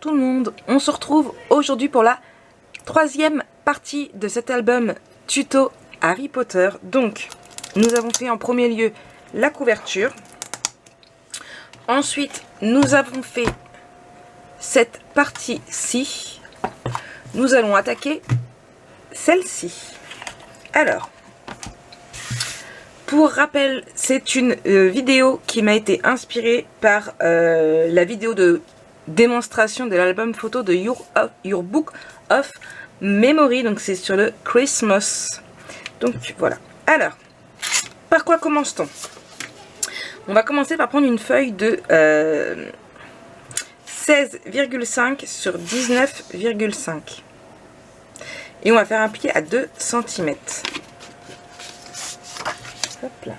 tout le monde, on se retrouve aujourd'hui pour la troisième partie de cet album tuto Harry Potter. Donc nous avons fait en premier lieu la couverture, ensuite nous avons fait cette partie-ci, nous allons attaquer celle-ci. Alors, pour rappel, c'est une vidéo qui m'a été inspirée par la vidéo de démonstration de l'album photo de Your Book of Memory. Donc c'est sur le Christmas. Donc voilà. Alors, par quoi commence-t-on? On va commencer par prendre une feuille de 16,5 sur 19,5. Et on va faire un pli à 2 cm. Hop là.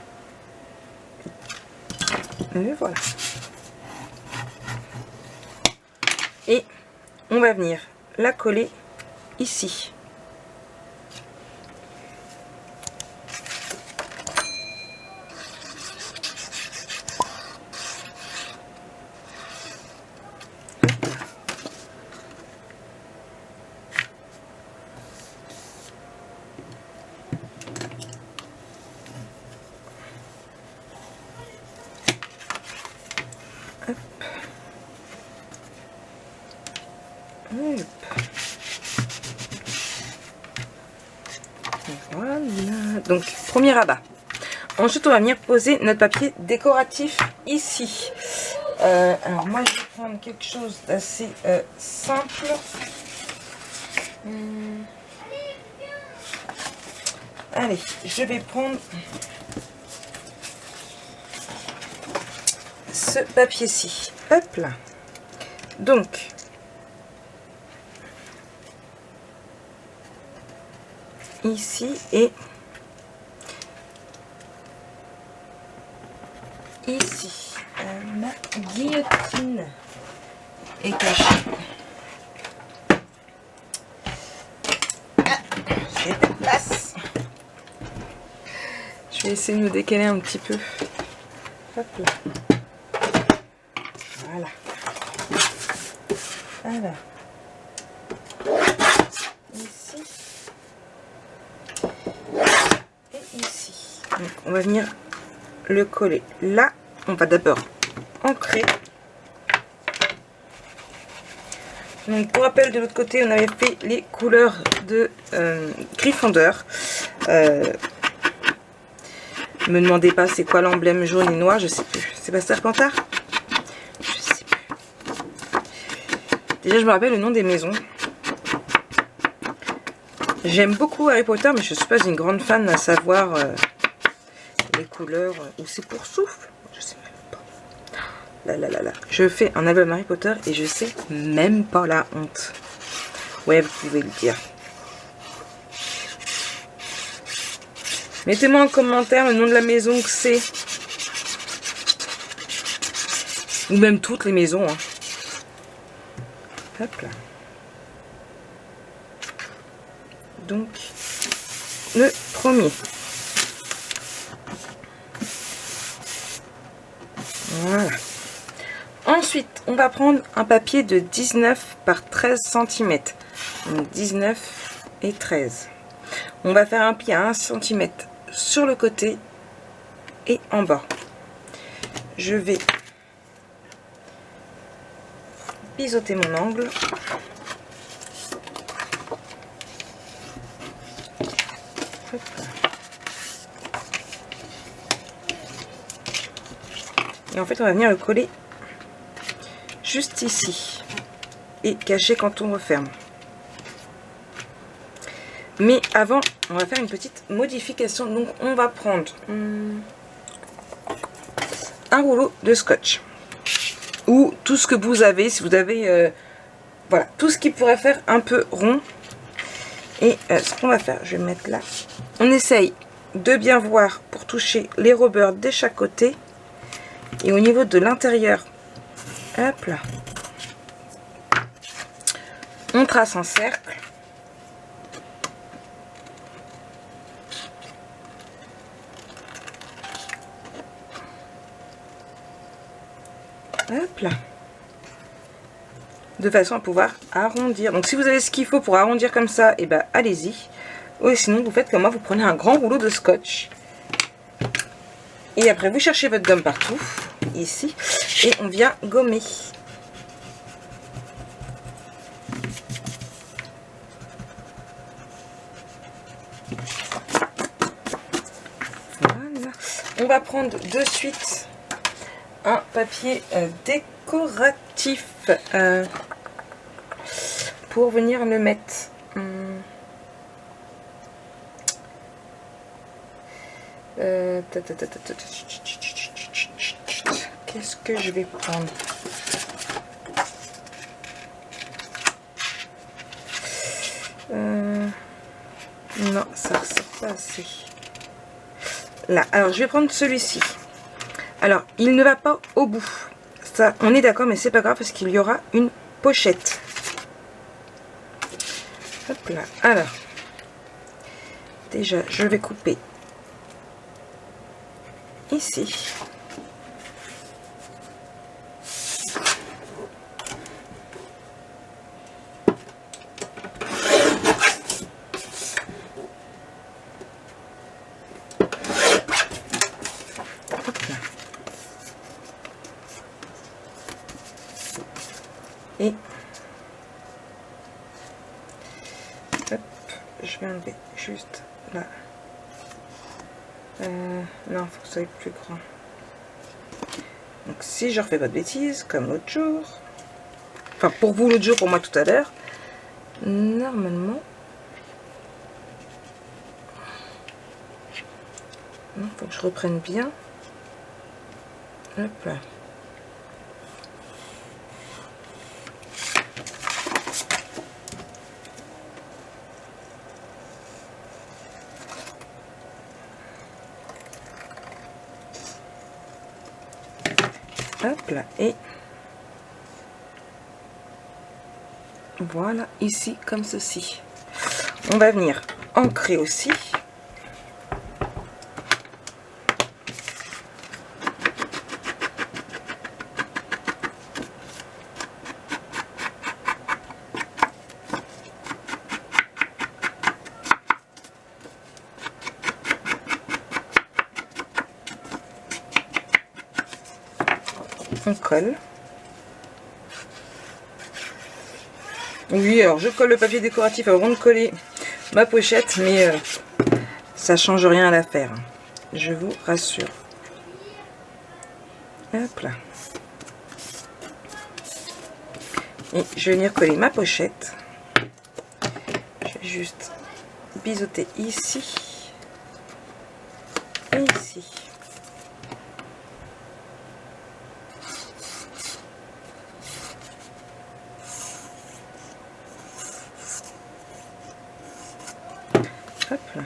Et voilà. Et on va venir la coller ici. Voilà, donc premier rabat. Ensuite on va venir poser notre papier décoratif ici. Alors moi je vais prendre quelque chose d'assez simple. Allez, je vais prendre ce papier-ci. Hop là. Donc ici et ici. Ma guillotine est cachée. J'ai de place. Je vais essayer de me décaler un petit peu. Hop là. Voilà. Alors. Ici. Et ici. Donc on va venir le coller là. On va d'abord ancrer. Donc pour rappel, de l'autre côté on avait fait les couleurs de Gryffondor. Me demandez pas c'est quoi l'emblème jaune et noir, je sais plus. C'est pas Serpentard? Je sais plus. Déjà je me rappelle le nom des maisons. J'aime beaucoup Harry Potter, mais je suis pas une grande fan à savoir les couleurs. Ou c'est pour souffle? Je sais même pas. Là. Je fais un album Harry Potter et je sais même pas, la honte. Ouais, vous pouvez le dire. Mettez-moi en commentaire le nom de la maison que c'est. Ou même toutes les maisons. Hein. Hop là. Donc, le premier. Voilà. Ensuite, on va prendre un papier de 19 par 13 cm. Donc 19 et 13. On va faire un pli à 1 cm sur le côté et en bas. Je vais biseauter mon angle. Et en fait, on va venir le coller juste ici et cacher quand on referme. Mais avant, on va faire une petite modification. Donc, on va prendre un rouleau de scotch ou tout ce que vous avez. Si vous avez, voilà, tout ce qui pourrait faire un peu rond. Et ce qu'on va faire, je vais le mettre là. On essaye de bien voir pour toucher les rebeurs de chaque côté. Et au niveau de l'intérieur, hop là, on trace un cercle. Hop là. de façon à pouvoir arrondir. Donc si vous avez ce qu'il faut pour arrondir comme ça, et ben allez-y. Ou sinon vous faites comme moi, vous prenez un grand rouleau de scotch. Et après vous cherchez votre gomme partout, ici, et on vient gommer. Voilà. On va prendre de suite un papier décoratif pour venir le mettre. Qu'est-ce que je vais prendre? Non, ça ressort pas assez. Là, alors je vais prendre celui-ci. Alors, il ne va pas au bout. Ça, on est d'accord, mais c'est pas grave parce qu'il y aura une pochette. Hop là. Alors, déjà, je vais couper ici. Et hop, je vais enlever juste là. Non, faut que ça soit plus grand. Donc si je refais pas de bêtises, comme l'autre jour, enfin pour vous l'autre jour, pour moi tout à l'heure, normalement, il faut que je reprenne bien. Hop là. Hop là, et voilà, ici comme ceci. On va venir ancrer aussi. On colle. Oui, alors je colle le papier décoratif avant de coller ma pochette, mais ça change rien à l'affaire. Je vous rassure. Hop là. Et je vais venir coller ma pochette. Je vais juste biseauter ici et ici. Hop là.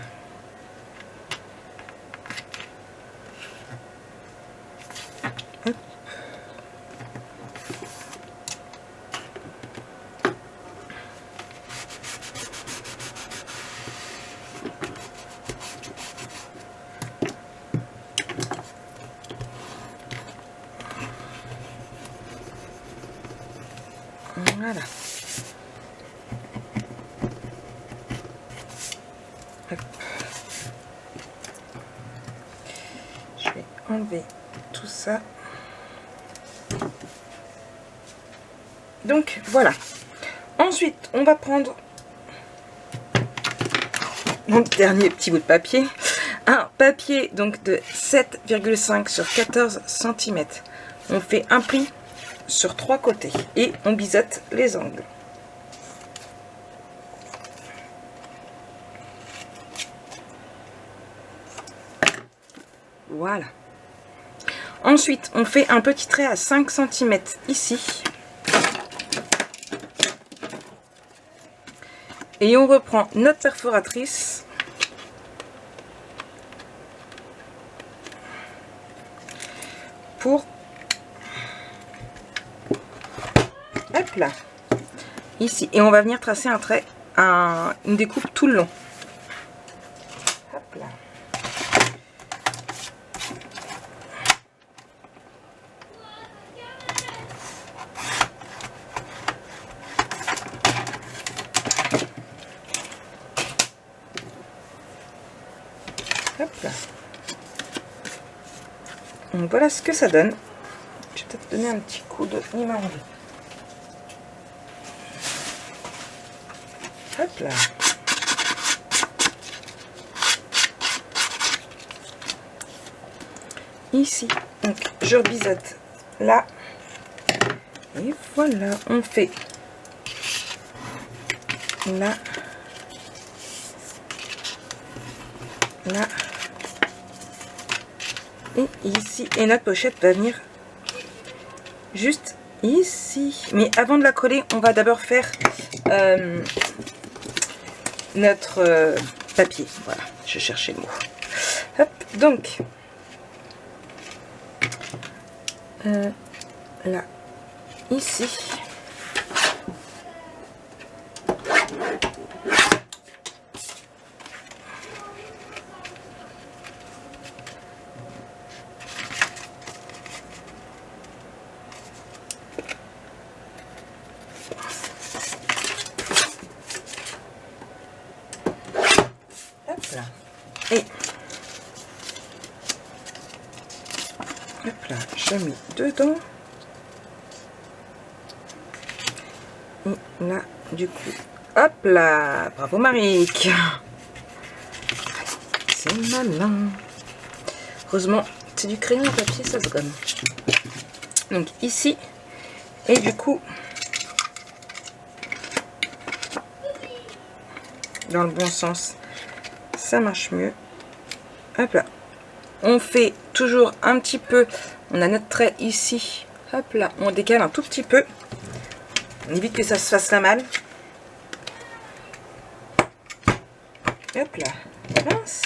Hop. Voilà. Hop. Je vais enlever tout ça. Donc voilà. Ensuite, on va prendre mon dernier petit bout de papier. Un papier donc de 7,5 sur 14 cm. On fait un pli sur 3 côtés et on biseaute les angles. Voilà. Ensuite, on fait un petit trait à 5 cm ici. Et on reprend notre perforatrice pour, hop là, ici. Et on va venir tracer un trait, une découpe tout le long. Hop là. Hop là. Donc voilà ce que ça donne. Je vais peut-être donner un petit coup de image. Hop là. Ici, donc je rebiseute là. Et voilà, on fait là, là, et ici. Et notre pochette va venir juste ici. Mais avant de la coller, on va d'abord faire notre papier. Voilà, je cherchais le mot. Hop, donc là, ici. Hop là. Et hop là, je mets dedans. Et là, du coup, hop là, bravo Maric. C'est malin. Heureusement, c'est du crayon à papier, ça se gomme. Donc ici, et du coup, dans le bon sens, ça marche mieux. Hop là. On fait toujours un petit peu, on a notre trait ici. Hop là, on décale un tout petit peu. On évite que ça se fasse la malle. Hop là. Mince.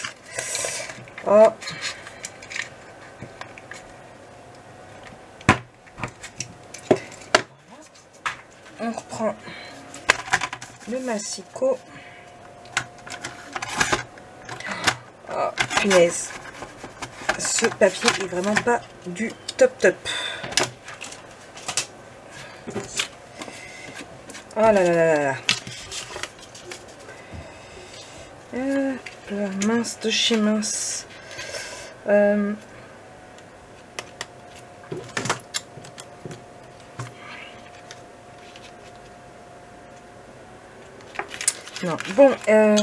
Oh. On reprend le massicot. Oh, punaise. Ce papier est vraiment pas du top top. Oh là là là là là. Mince de chez mince. Non, bon, le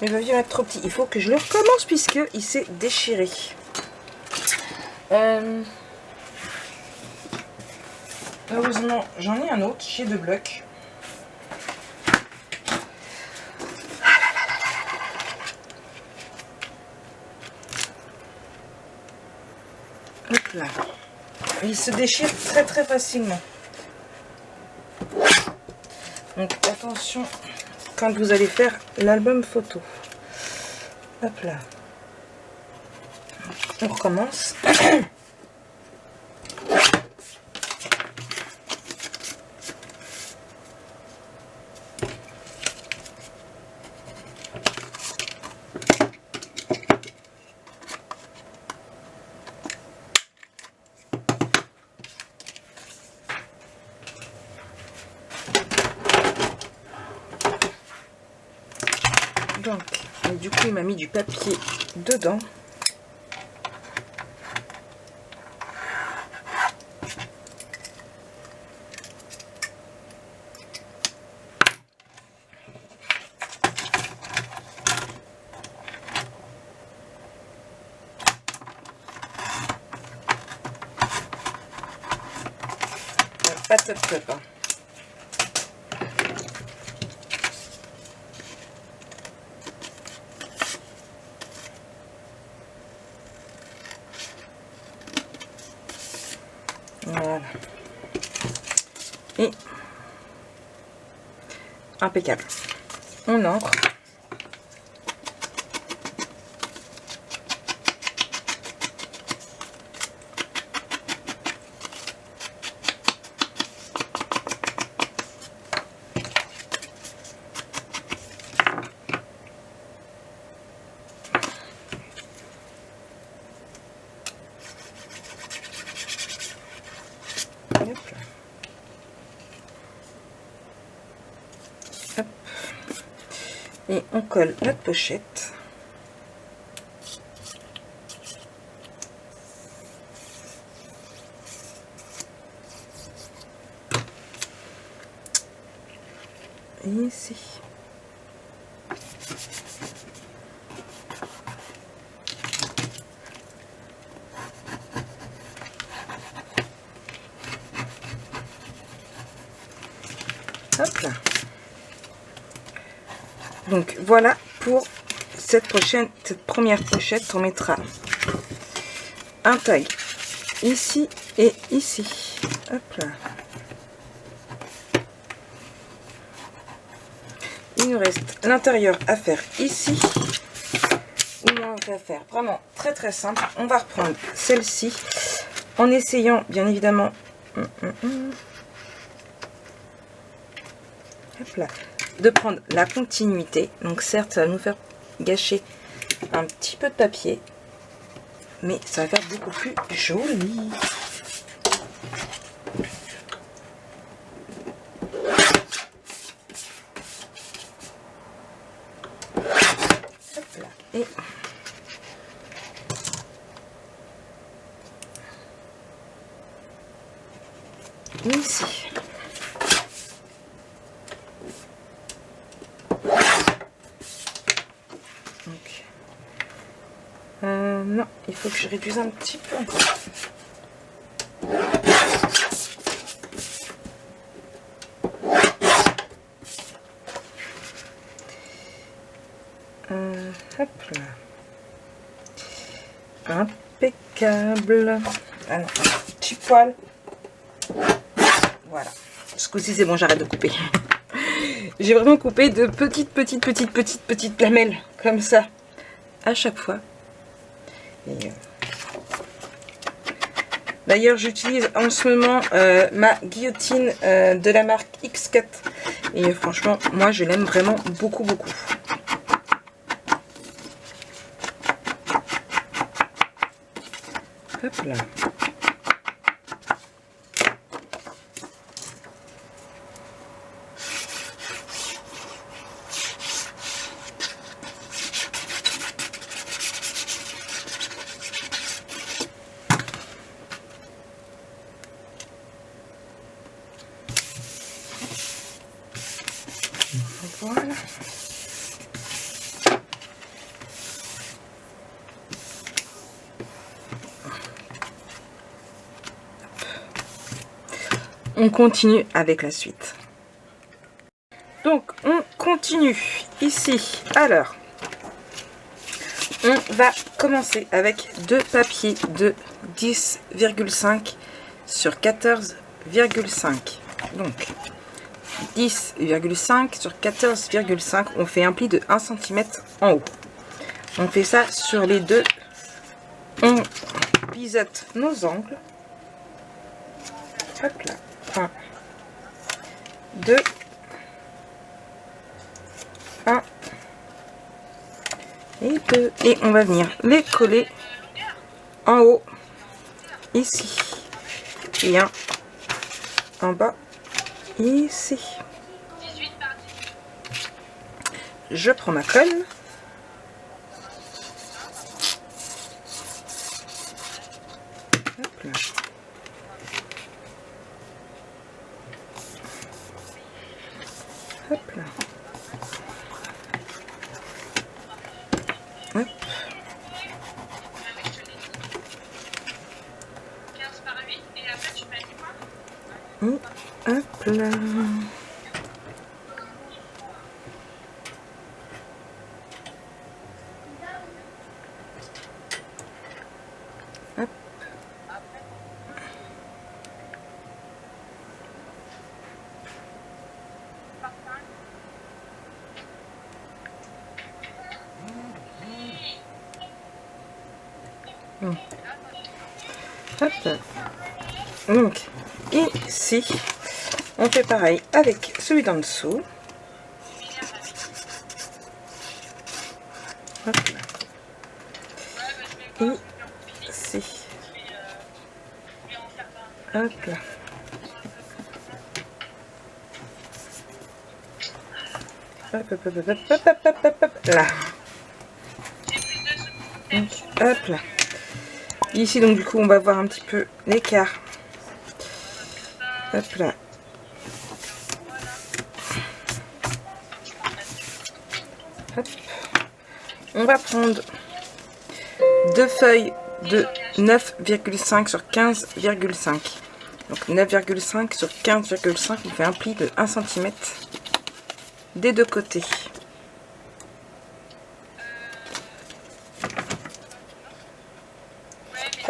papier va être trop petit. Il faut que je le recommence puisque il s'est déchiré. Heureusement, j'en ai un autre chez Debloc. Hop là. Il se déchire très très facilement. Donc attention quand vous allez faire l'album photo. Hop là. On recommence. Donc, et du coup, il m'a mis du papier dedans. Pas top top, hein. Voilà. Et impeccable. On encre. Et on colle notre pochette. ici. Hop là. Donc voilà pour cette première pochette. On mettra un tag ici et ici. Hop là. Il nous reste l'intérieur à faire ici. Où on va faire vraiment très très simple. On va reprendre celle-ci en essayant bien évidemment hop là, de prendre la continuité. Donc certes ça va nous faire gâcher un petit peu de papier, mais ça va faire beaucoup plus joli. Hop là. Et ici. Non, il faut que je réduise un petit peu encore. Hop là. Impeccable. Ah non, petit poil. Voilà. Ce coup-ci, c'est bon, j'arrête de couper. J'ai vraiment coupé de petites lamelles comme ça à chaque fois. D'ailleurs, j'utilise en ce moment ma guillotine de la marque X-Cut. Et franchement, moi, je l'aime vraiment beaucoup. Hop là. Voilà. On continue avec la suite. Donc on continue ici. Alors on va commencer avec deux papiers de 10,5 sur 14,5. Donc 10,5 sur 14,5, on fait un pli de 1 cm en haut. On fait ça sur les deux. On biseaute nos angles. Hop là. 1, 2, 1 et 2. Et on va venir les coller en haut, ici. Et un en bas, ici. Je prends ma colle. Hop là. Hop là. Hop. Hop là. Hop. Hop. Donc ici on fait pareil avec celui d'en dessous. Hop là. Ici. Hop là. Hop, hop, hop, hop, hop, hop, hop, hop, hop, là. Hop là. Ici donc du coup on va voir un petit peu l'écart. Hop là. on va prendre deux feuilles de 9,5 sur 15,5. Donc 9,5 sur 15,5, on fait un pli de 1 cm des deux côtés.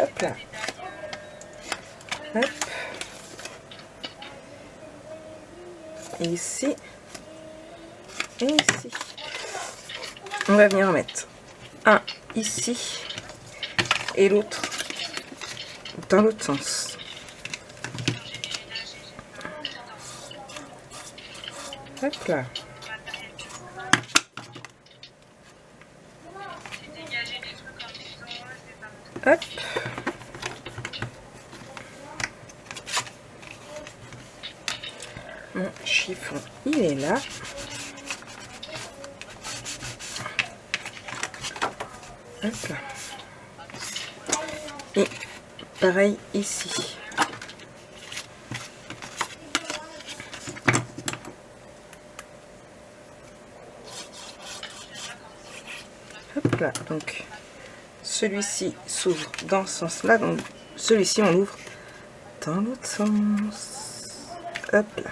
Hop là. Hop. Et ici. Et ici. On va venir en mettre un ici et l'autre dans l'autre sens. Hop là. Hop. Mon chiffon, il est là. Hop là. Et pareil ici. Hop là. Donc celui-ci s'ouvre dans ce sens-là. Donc celui-ci on l'ouvre dans l'autre sens. Hop là.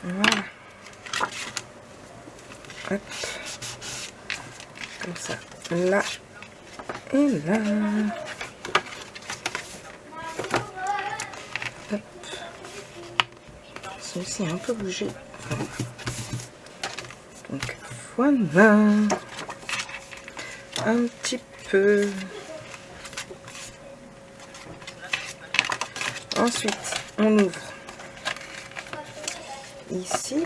Voilà. Hop. Comme ça. Là. Et là. Hop. Celui-ci a un peu bougé. Voilà. Donc voilà. Un petit peu. Ensuite, on ouvre ici.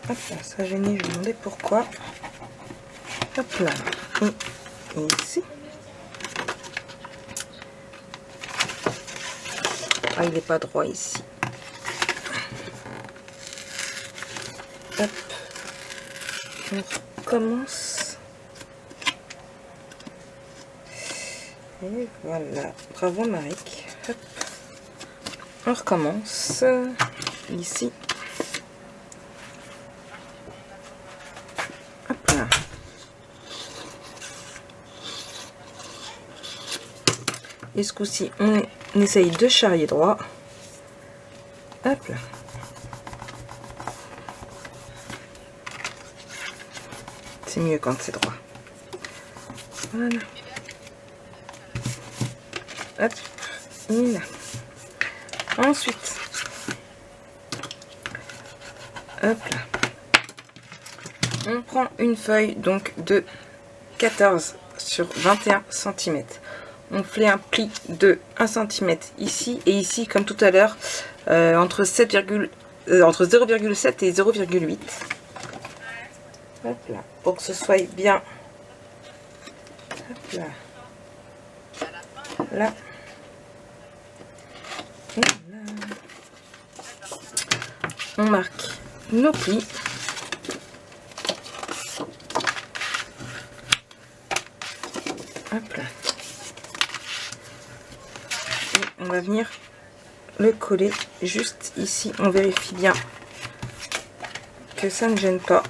Hop là, ça a gêné, je vais demander pourquoi. Hop là. Et ici. Ah, il n'est pas droit ici. Hop. On recommence. Et voilà. Bravo Marik. Hop. On recommence. Ici. Hop là. Et ce coup-ci, on essaye de charrier droit. Hop là. C'est mieux quand c'est droit. Voilà. Hop. Et là. Ensuite. Hop là. On prend une feuille donc de 14 sur 21 cm. On fait un pli de 1 cm ici et ici comme tout à l'heure entre 0,7 et 0,8. Hop là, pour que ce soit bien. Hop là. Là. Et là. On marque nos plis. Hop là. Et on va venir le coller juste ici. On vérifie bien que ça ne gêne pas.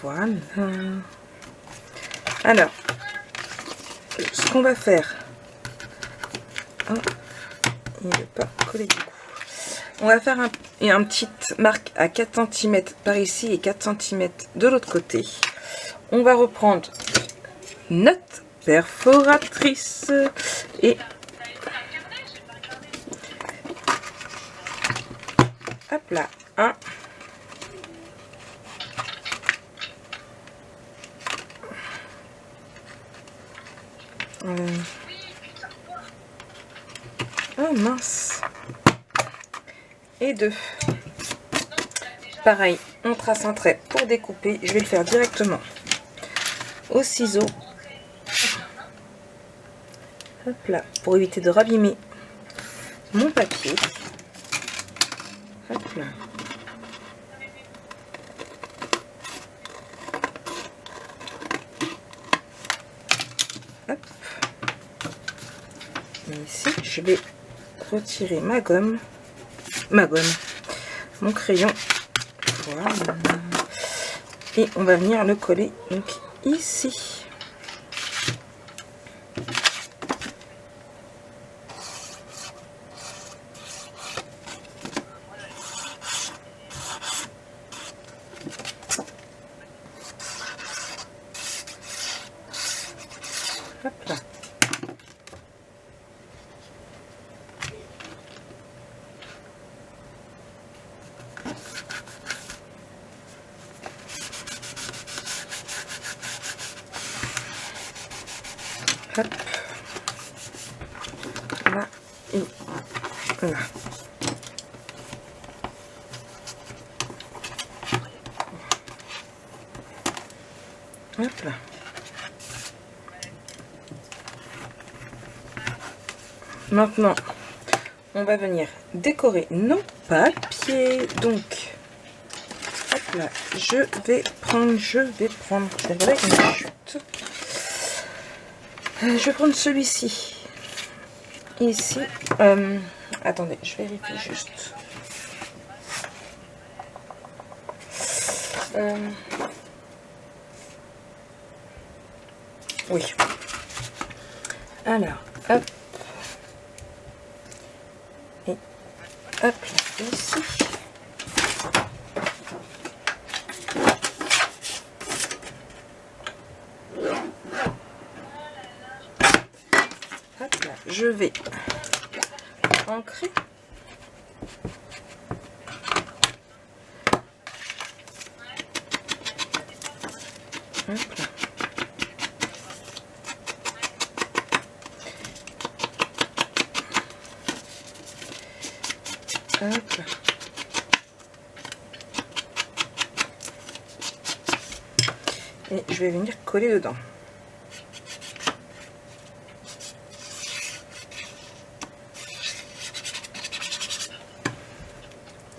Voilà. Alors, ce qu'on va faire. Oh, il ne veut pas coller du coup. On va faire une petite marque à 4 cm par ici et 4 cm de l'autre côté. On va reprendre notre perforatrice et hop là, un. Oh mince. Et 2. Pareil, on trace un trait pour découper. Je vais le faire directement au ciseau. Hop là, pour éviter de rabîmer mon papier. Hop là. Hop. Et ici, je vais retirer ma gomme. mon crayon. Voilà. Et on va venir le coller donc ici. Hop là. Hop. Là et là. Hop là. Maintenant, on va venir décorer nos papiers. Donc, hop là, je vais prendre, désolé, une chute. Je vais prendre celui-ci. Ici. Attendez, je vérifie juste. Oui. Alors, hop. Et hop, ici. Hop là, je vais ancrer. Hop là. Hop là. Et je vais venir coller dedans.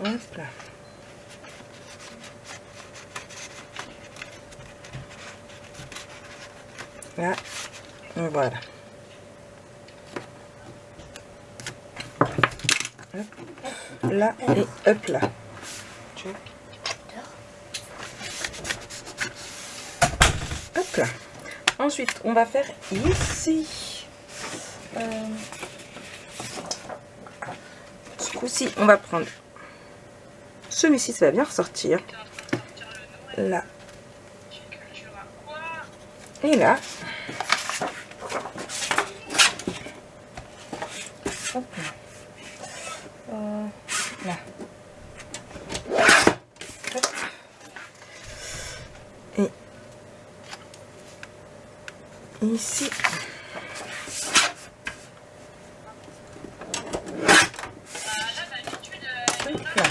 Hop là. Là, voilà. Hop là et hop là. Hop là. Ensuite, on va faire ici. Ce coup-ci, on va prendre celui-ci, ça va bien ressortir. Là. Et là. Hop là. Là. Hop. Et ici. Hop là.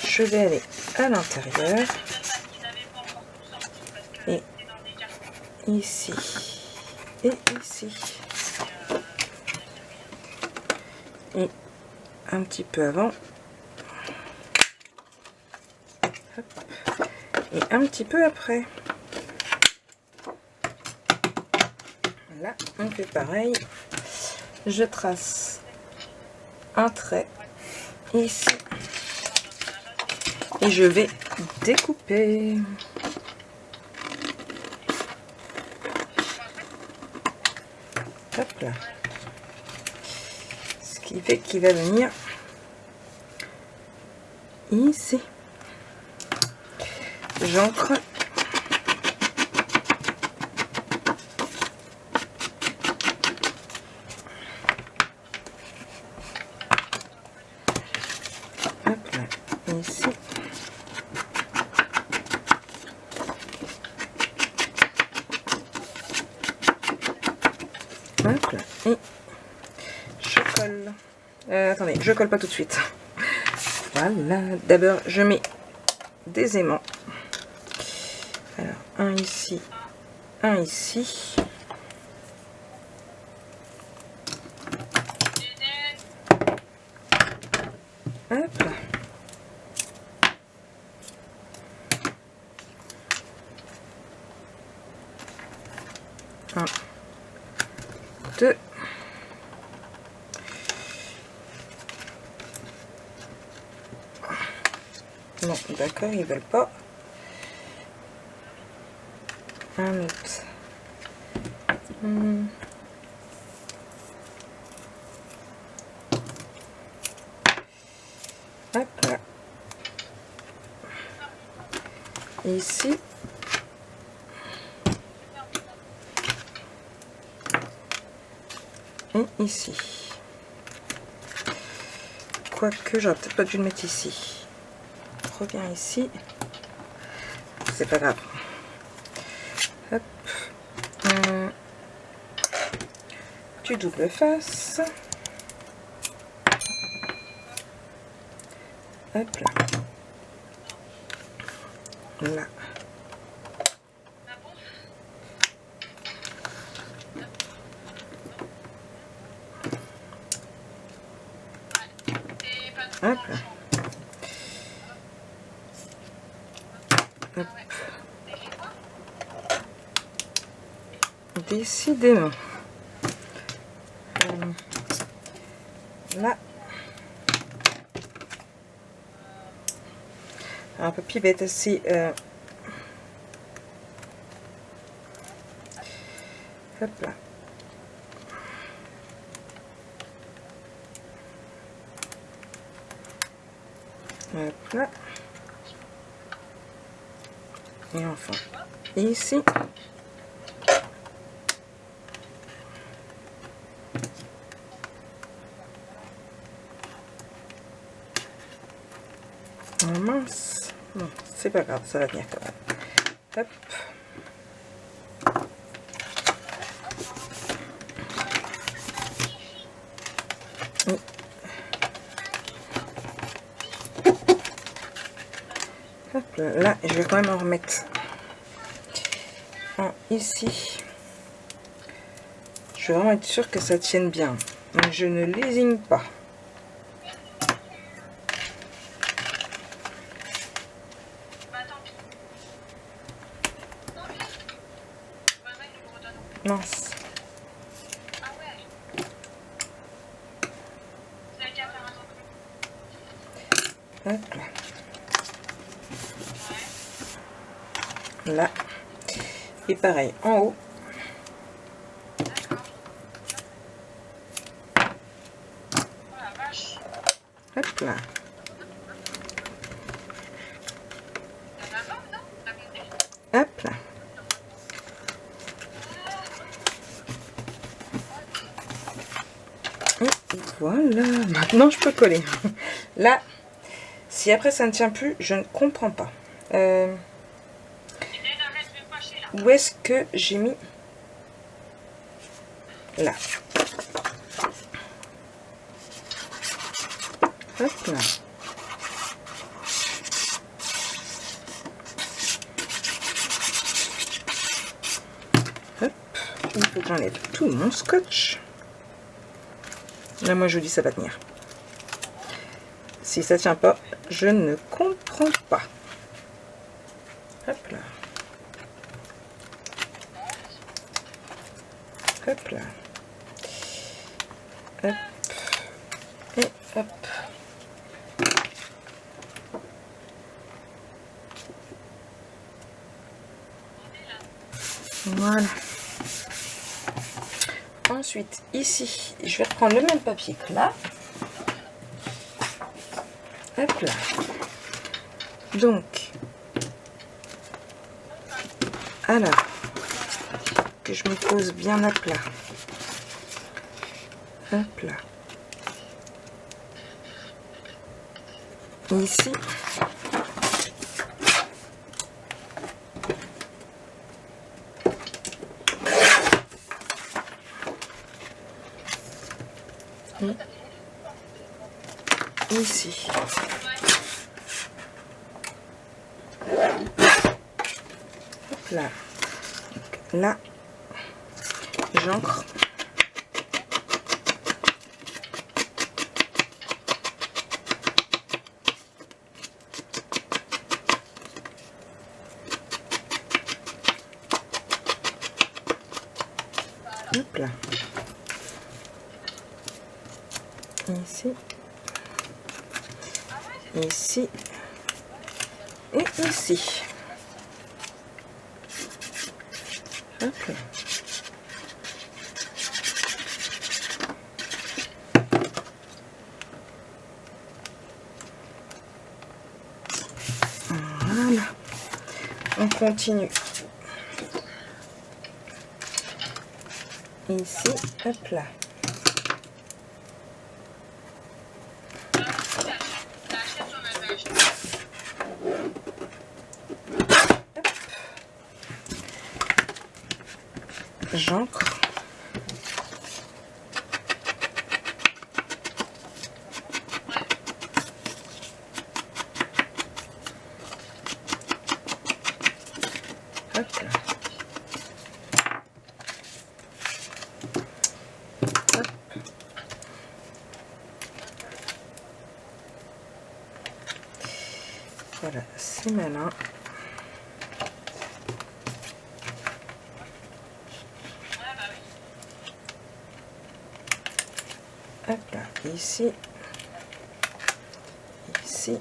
Je vais aller à l'intérieur. Et ici. Et ici. Et un petit peu avant. Hop. Et un petit peu après. Là, on fait pareil. Je trace un trait ici. Et je vais découper. Hop là. Ce qui fait qu'il va venir ici. J'ancre. Hop là, ici. Hop là, et je colle. Attendez, je colle pas tout de suite. Voilà, d'abord je mets des aimants. Alors, un ici, un ici. Hop là. Un, deux. Non, d'accord, ils veulent pas. Un autre. Hop là. Et ici. Et ici. Quoique, j'aurais peut-être pas dû le mettre ici. Reviens ici. C'est pas grave. Hop. Du double face. Hop là. Là. Hop là. Hop. Décidément. Là. Un peu pivette aussi. Hop là. Hop là. Et enfin, ici. Oh mince. Non, c'est pas grave, ça va venir quand même. Hop. Hop là, je vais quand même en remettre un ici. Je veux vraiment être sûre que ça tienne bien. Donc je ne lésigne pas. Mince. Hop là. Là. Et pareil, en haut. Hop là. Hop là. Et voilà. Maintenant, je peux coller. Là, si après ça ne tient plus, je ne comprends pas. Où est-ce que j'ai mis? Là. Hop là. Hop. Il faut que j'enlève tout mon scotch. Là, moi, je vous dis, ça va tenir. Si ça tient pas, je ne comprends pas. Hop là. Hop là. Hop. Et hop. Voilà. Ensuite, ici, je vais reprendre le même papier que là. Hop là. Donc, alors, que je me pose bien à plat. Hop là. Ici. Et ici. Hop là. Donc, là, j'ancre. Hop là. Ici. Ici. Et ici. Hop là. Voilà. On continue. Ici, hop là. J'encre. Hop là. Hop. Voilà, c'est malin. Hop là, ici, ici,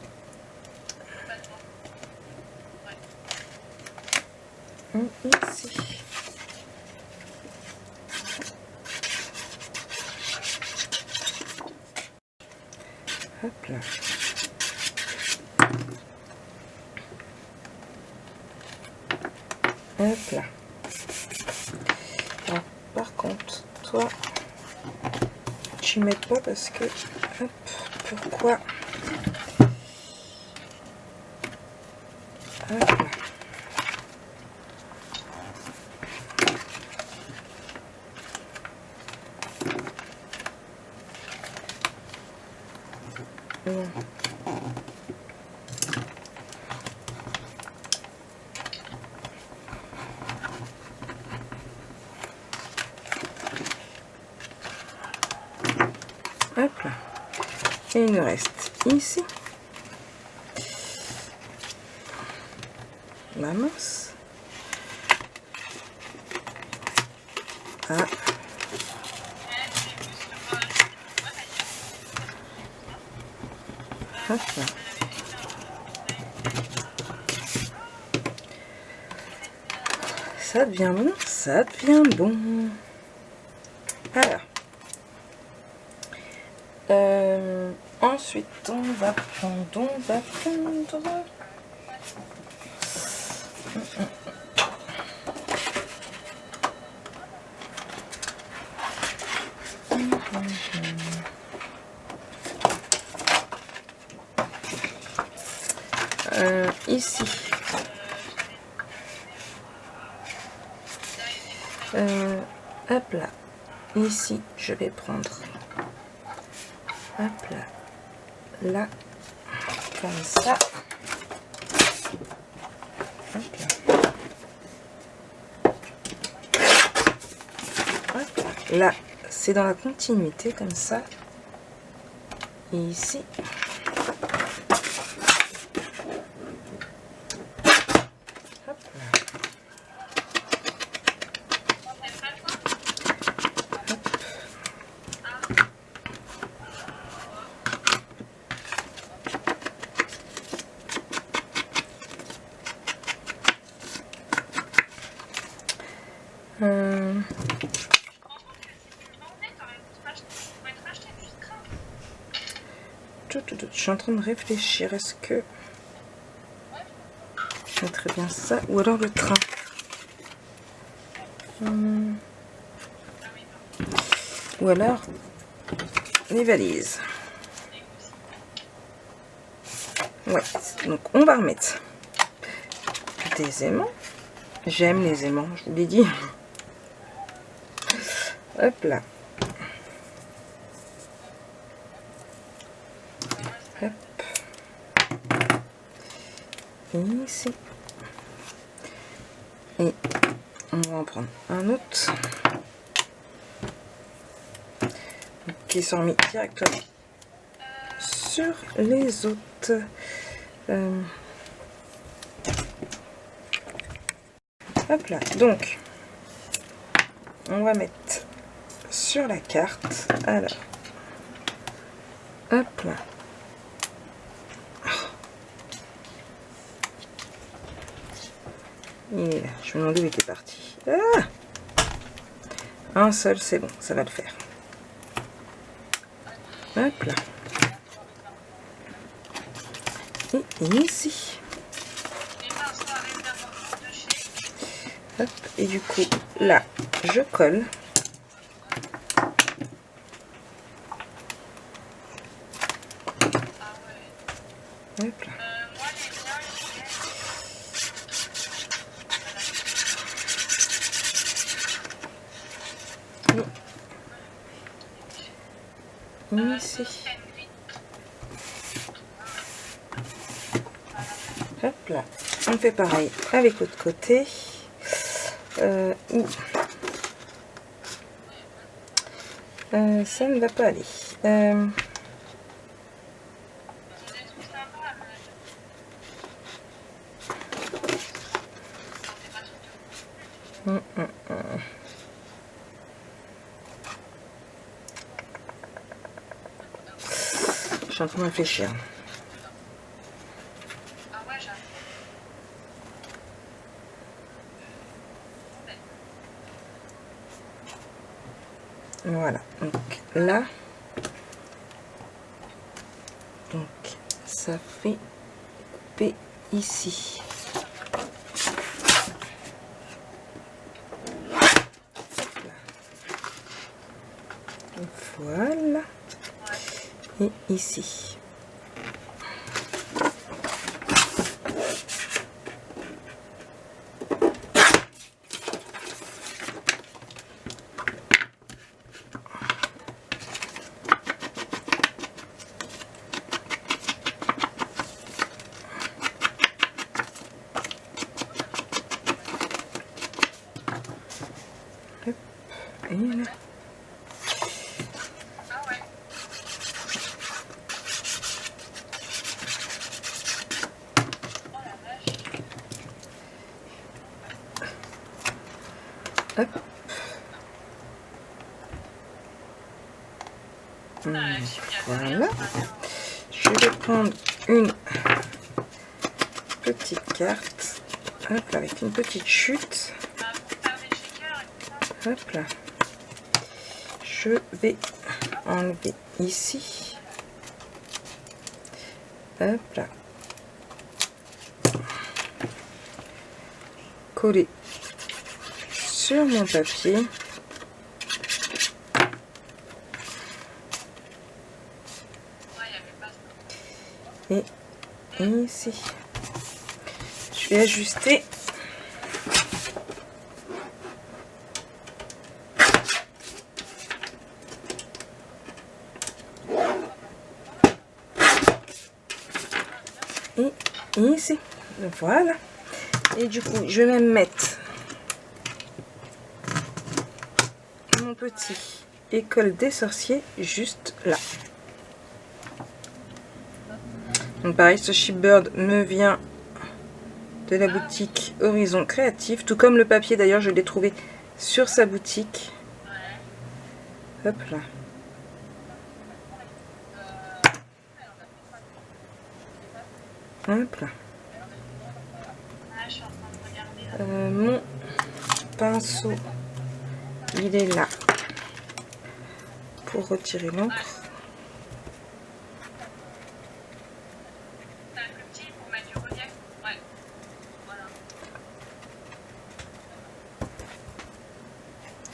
ici. Hop là. Hop là. Alors, par contre, toi, tu mets pas parce que, hop, pourquoi? Hop là. Hop là. Et il nous reste ici la mince. Ah. Hop là. Ça devient bon, ça devient bon. Alors. Ensuite, on va prendre, ici. Hop là. Ici, je vais prendre. Hop là. Là. Comme ça. Hop là. Hop là. Là, c'est dans la continuité comme ça. Et ici. Hop là. Je suis en train de réfléchir, est-ce que je mettrais bien ça ou alors le train? Ou alors les valises. Ouais, donc on va remettre des aimants. J'aime les aimants, je vous l'ai dit. Hop là. Hop. Et ici. Et on va en prendre un autre. Qui sont mis directement sur les autres. Hop là. Donc, on va mettre sur la carte. Alors, hop là. Il est là. Je me demandais où il était parti. Ah, un seul, c'est bon, ça va le faire. Hop là. Et ici. Hop, et du coup, là, je colle. Hop là. Et ici. Hop là. On fait pareil avec l'autre côté. Ça ne va pas aller. Je suis en train de réfléchir. Voilà, donc là, donc ça fait couper ici. Voilà, et ici. Et là. Hop. Voilà. Je vais prendre une petite carte. Hop, avec une petite chute. Hop là. Je vais enlever ici. Hop là. Coller sur mon papier. Et ici. Je vais ajuster. Et ici. Voilà. Et du coup, je vais même mettre mon petit école des sorciers juste là. Donc pareil, ce chipboard me vient de la boutique Horizon Créatif, tout comme le papier d'ailleurs, je l'ai trouvé sur sa boutique. Hop là. Hop là. Mon pinceau, il est là pour retirer l'encre.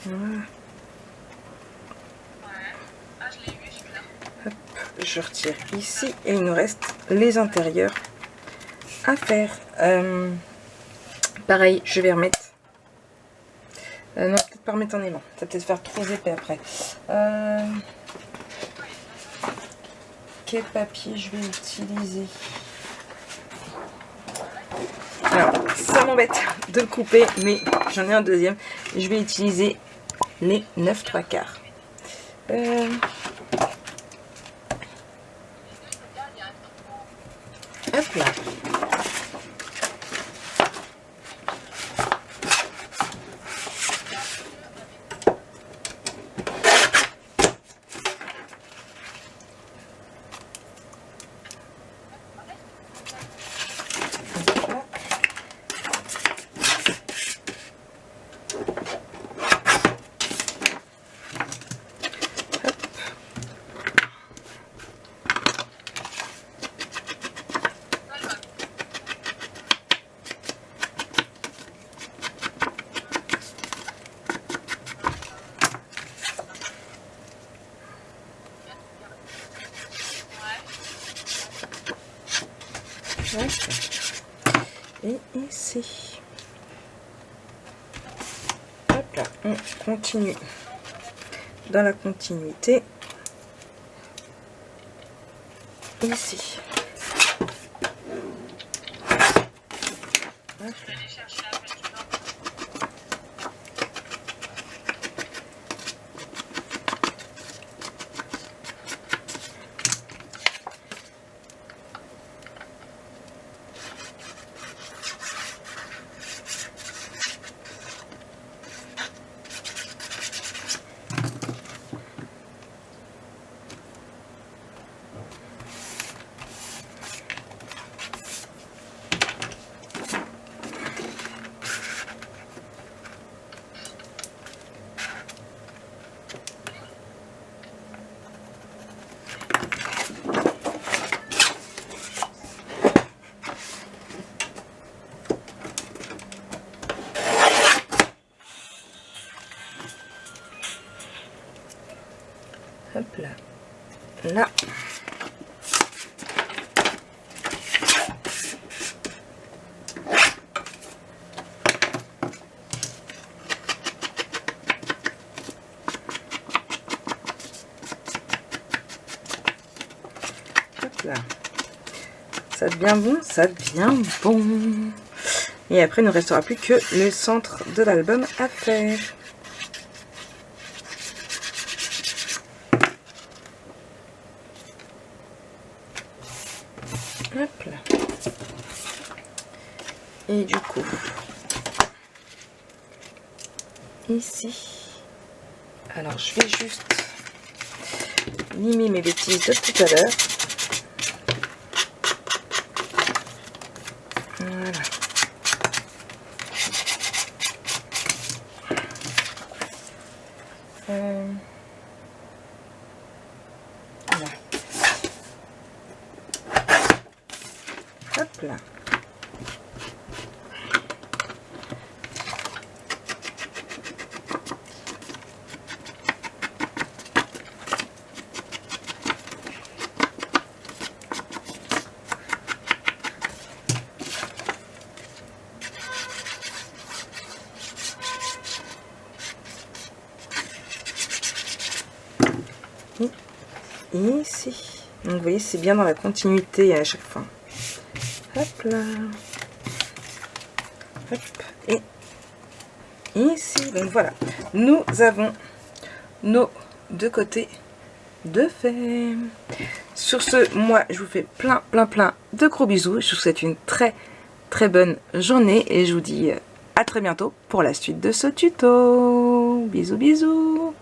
Voilà. Hop, je retire ici et il nous reste les intérieurs à faire. Pareil, je vais remettre. Non, peut-être pas remettre en aimant. Ça va peut-être faire trop épais après. Quel papier je vais utiliser? Alors, ça m'embête de le couper, mais j'en ai un deuxième. Je vais utiliser les 9/3. Hop là. Et ici. Hop là, on continue dans la continuité. Ici. Hop. Hop là. Là. Hop là. Ça devient bon, ça devient bon. Et après, il ne restera plus que le centre de l'album à faire. Hop là. Et du coup, ici, alors je vais juste limer mes bêtises de tout à l'heure. Voilà. Voilà. Hop là. Ici. Donc vous voyez, c'est bien dans la continuité à chaque fois. Hop là. Hop. Et ici. Donc voilà. Nous avons nos deux côtés de fait. Sur ce, moi, je vous fais plein de gros bisous. Je vous souhaite une très bonne journée. Et je vous dis à très bientôt pour la suite de ce tuto. Bisous, bisous.